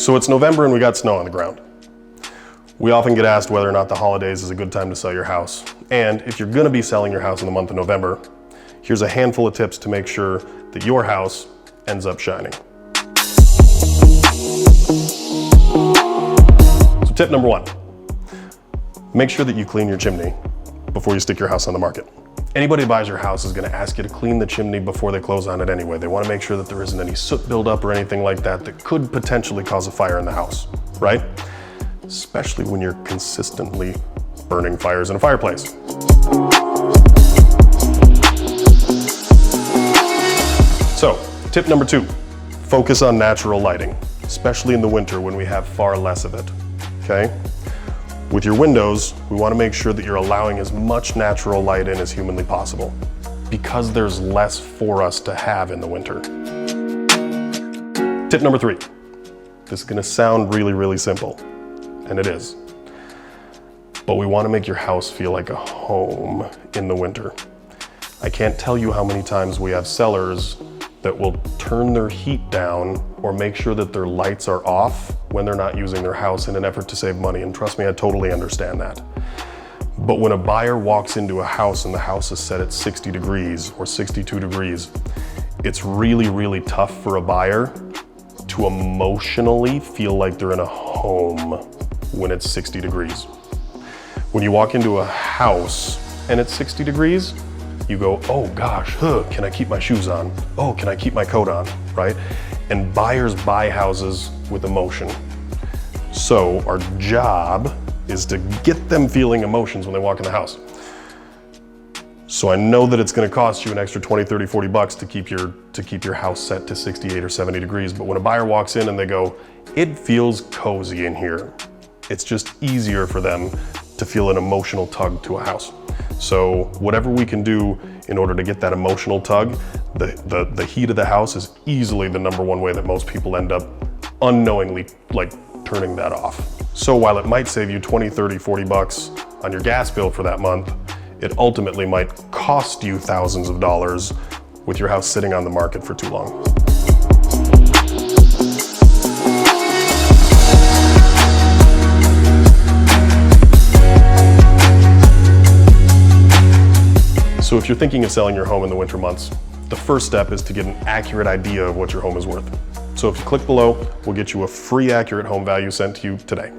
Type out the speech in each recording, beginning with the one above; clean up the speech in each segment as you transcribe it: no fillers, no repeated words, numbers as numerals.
So it's November and we got snow on the ground. We often get asked whether or not the holidays is a good time to sell your house. And if you're gonna be selling your house in the month of November, here's a handful of tips to make sure that your house ends up shining. So tip number one, make sure that you clean your chimney before you stick your house on the market. Anybody who buys your house is gonna ask you to clean the chimney before they close on it anyway. They wanna make sure that there isn't any soot buildup or anything like that that could potentially cause a fire in the house, right? Especially when you're consistently burning fires in a fireplace. So, tip number two, focus on natural lighting, especially in the winter when we have far less of it, okay? With your windows, we want to make sure that you're allowing as much natural light in as humanly possible because there's less for us to have in the winter. Tip number three, this is going to sound really, really simple, and it is, but we want to make your house feel like a home in the winter. I can't tell you how many times we have sellers that will turn their heat down or make sure that their lights are off when they're not using their house in an effort to save money. And trust me, I totally understand that. But when a buyer walks into a house and the house is set at 60 degrees or 62 degrees, it's really, really tough for a buyer to emotionally feel like they're in a home when it's 60 degrees. When you walk into a house and it's 60 degrees, you go, oh gosh, can I keep my shoes on? Oh, can I keep my coat on, right? And buyers buy houses with emotion. So our job is to get them feeling emotions when they walk in the house. So I know that it's gonna cost you an extra 20, 30, 40 bucks to keep your house set to 68 or 70 degrees. But when a buyer walks in and they go, it feels cozy in here, it's just easier for them to feel an emotional tug to a house. So whatever we can do in order to get that emotional tug, the heat of the house is easily the number one way that most people end up unknowingly like turning that off. So while it might save you 20, 30, 40 bucks on your gas bill for that month, it ultimately might cost you thousands of dollars with your house sitting on the market for too long. So if you're thinking of selling your home in the winter months, the first step is to get an accurate idea of what your home is worth. So if you click below, we'll get you a free accurate home value sent to you today.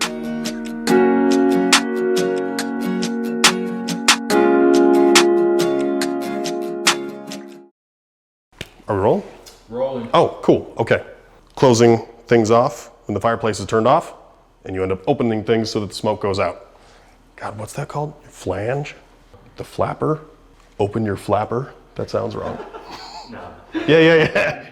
Are we rolling? Rolling. Oh, cool, okay. Closing things off when the fireplace is turned off, and you end up opening things so that the smoke goes out. God, what's that called? Flange? The flapper? Open your flapper? That sounds wrong. No. Yeah.